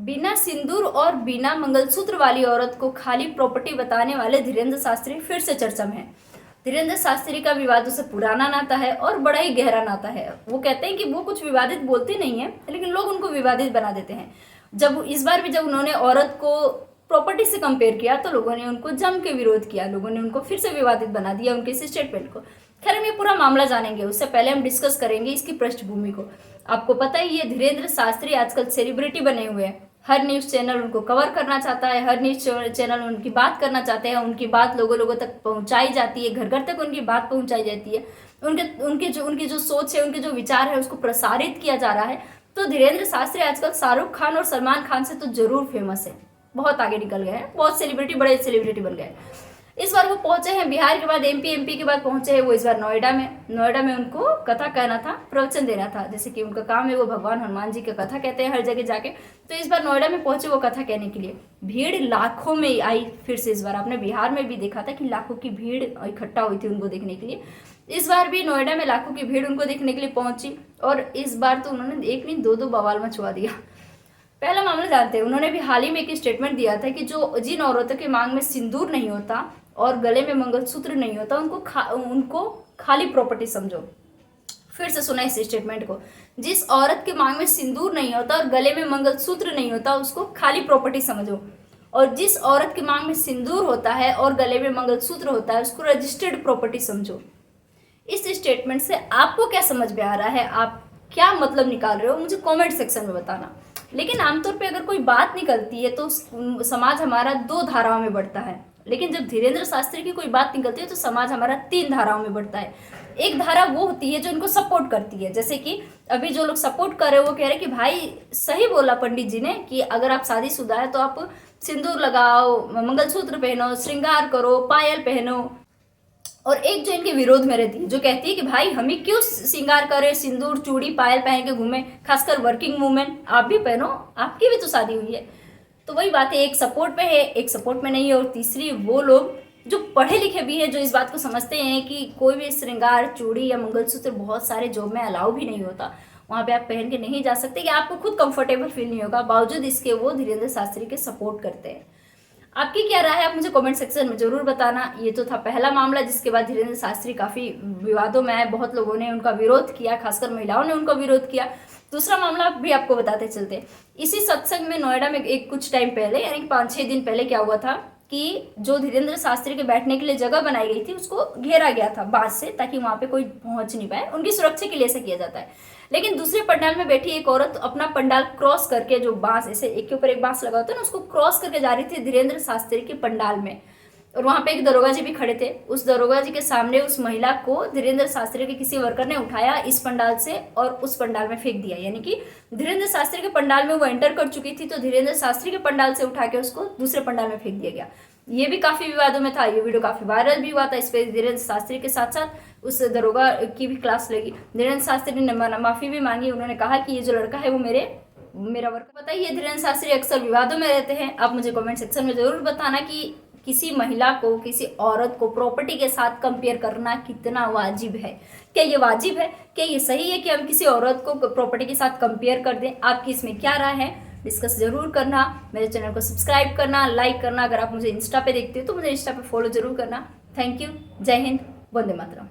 बिना सिंदूर और बिना मंगलसूत्र वाली औरत को खाली प्रॉपर्टी बताने वाले धीरेन्द्र शास्त्री फिर से चर्चा में है। धीरेन्द्र शास्त्री का विवादों से पुराना नाता है और बड़ा ही गहरा नाता है। वो कहते हैं कि वो कुछ विवादित बोलते नहीं है, लेकिन लोग उनको विवादित बना देते हैं। जब इस बार भी जब उन्होंने औरत को प्रॉपर्टी से कंपेयर किया तो लोगों ने उनको जम के विरोध किया, लोगों ने उनको फिर से विवादित बना दिया उनके इस स्टेटमेंट को। खैर, हम ये पूरा मामला जानेंगे, उससे पहले हम डिस्कस करेंगे इसकी पृष्ठभूमि को। आपको पता ही है, धीरेन्द्र शास्त्री आजकल सेलिब्रिटी बने हुए हैं। हर न्यूज़ चैनल उनको कवर करना चाहता है, हर न्यूज़ चैनल उनकी बात करना चाहते हैं, उनकी बात लोगों तक पहुंचाई जाती है, घर घर तक उनकी बात पहुंचाई जाती है। उनकी जो सोच है, उनके जो विचार है, उसको प्रसारित किया जा रहा है। तो धीरेन्द्र शास्त्री आजकल शाहरुख खान और सलमान खान से तो जरूर फेमस है, बहुत आगे निकल गए हैं, बहुत सेलिब्रिटी, बड़े सेलिब्रिटी बन गए। इस बार वो पहुंचे हैं बिहार के बाद एमपी के बाद पहुंचे हैं वो इस बार नोएडा में उनको कथा कहना था, प्रवचन देना था। जैसे कि उनका काम है, वो भगवान हनुमान जी की कथा कहते हैं हर जगह जाके। तो इस बार नोएडा में पहुंचे वो कथा कहने के लिए। भीड़ लाखों में आई फिर से। इस बार आपने बिहार में भी देखा था कि लाखों की भीड़ इकट्ठा हुई थी उनको देखने के लिए। इस बार भी नोएडा में लाखों की भीड़ उनको देखने के लिए पहुंची और इस बार तो उन्होंने एक नहीं दो बवाल मचवा दिया। पहला मामला जानते हैं। उन्होंने भी हाल ही में एक स्टेटमेंट दिया था कि जिन औरतों के मांग में सिंदूर नहीं होता और गले में मंगलसूत्र नहीं होता उनको खाली प्रॉपर्टी समझो। फिर से सुना इस स्टेटमेंट को। जिस औरत के मांग में सिंदूर नहीं होता और गले में मंगलसूत्र नहीं होता उसको खाली प्रॉपर्टी समझो, और जिस औरत के मांग में सिंदूर होता है और गले में मंगलसूत्र होता है उसको रजिस्टर्ड प्रॉपर्टी समझो। इस स्टेटमेंट से आपको क्या समझ में आ रहा है, आप क्या मतलब निकाल रहे हो, मुझे कमेंट सेक्शन में बताना। लेकिन आमतौर पे अगर कोई बात निकलती है तो समाज हमारा 2 धाराओं में बढ़ता है, लेकिन जब धीरेन्द्र शास्त्री की कोई बात निकलती है तो समाज हमारा 3 धाराओं में बढ़ता है। एक धारा वो होती है जो इनको सपोर्ट करती है, जैसे कि अभी जो लोग सपोर्ट कर रहे हैं वो कह रहे हैं कि भाई सही बोला पंडित जी ने कि अगर आप शादीशुदा है तो आप सिंदूर लगाओ, मंगलसूत्र पहनो, श्रृंगार करो, पायल पहनो। और एक जो इनके विरोध में रहती है जो कहती है कि भाई हमें क्यों श्रृंगार करें, सिंदूर चूड़ी पायल पहन के घूमे, खासकर वर्किंग वुमेन, आप भी पहनो, आपकी भी तो शादी हुई है। तो वही बात है, एक सपोर्ट पे है, एक सपोर्ट में नहीं है। और तीसरी वो लोग जो पढ़े लिखे भी हैं, जो इस बात को समझते हैं कि कोई भी श्रृंगार चूड़ी या मंगलसूत्र बहुत सारे जॉब में अलाउ भी नहीं होता, वहाँ पे आप पहन के नहीं जा सकते, कि आपको खुद कंफर्टेबल फील नहीं होगा, बावजूद इसके वो धीरेन्द्र शास्त्री के सपोर्ट करते हैं। आपकी क्या राय है, आप मुझे कमेंट सेक्शन में जरूर बताना। ये तो था पहला मामला जिसके बाद धीरेन्द्र शास्त्री काफी विवादों में आए, बहुत लोगों ने उनका विरोध किया, खासकर महिलाओं ने उनका विरोध किया। दूसरा मामला भी आपको बताते चलते। इसी सत्संग में नोएडा में एक कुछ टाइम पहले, यानी 5-6 दिन पहले क्या हुआ था कि जो धीरेन्द्र शास्त्री के बैठने के लिए जगह बनाई गई थी उसको घेरा गया था बांस से, ताकि वहां पे कोई पहुंच नहीं पाए, उनकी सुरक्षा के लिए ऐसा किया जाता है। लेकिन दूसरे पंडाल में बैठी एक औरत अपना पंडाल क्रॉस करके, जो बांस ऐसे एक के ऊपर एक बांस लगा होता है ना, उसको क्रॉस करके जा रही थी धीरेन्द्र शास्त्री के पंडाल में। और वहां पे एक दरोगा जी भी खड़े थे। उस दरोगा जी के सामने उस महिला को धीरेन्द्र शास्त्री के किसी वर्कर ने उठाया इस पंडाल से और उस पंडाल में फेंक दिया। यानी कि धीरेन्द्र शास्त्री के पंडाल में वो एंटर कर चुकी थी, तो धीरेन्द्र शास्त्री के पंडाल से उठा के उसको दूसरे पंडाल में फेंक दिया गया। ये भी काफी विवादों में था, ये वीडियो काफी वायरल भी हुआ था। इस पर धीरेन्द्र शास्त्री के साथ साथ उस दरोगा की भी क्लास लगी। धीरेन्द्र शास्त्री ने माफी भी मांगी। उन्होंने कहा कि ये जो लड़का है वो मेरा वर्कर। बताइए, धीरेन्द्र शास्त्री अक्सर विवादों में रहते हैं। आप मुझे कमेंट सेक्शन में जरूर बताना कि किसी महिला को, किसी औरत को प्रॉपर्टी के साथ कंपेयर करना कितना वाजिब है। क्या ये वाजिब है, क्या ये सही है कि हम किसी औरत को प्रॉपर्टी के साथ कंपेयर कर दें? आपकी इसमें क्या राय है, डिस्कस जरूर करना। मेरे चैनल को सब्सक्राइब करना, लाइक करना। अगर आप मुझे इंस्टा पे देखते हो तो मुझे इंस्टा पे फॉलो जरूर करना। Thank you. जय हिंद, वंदे मातरम।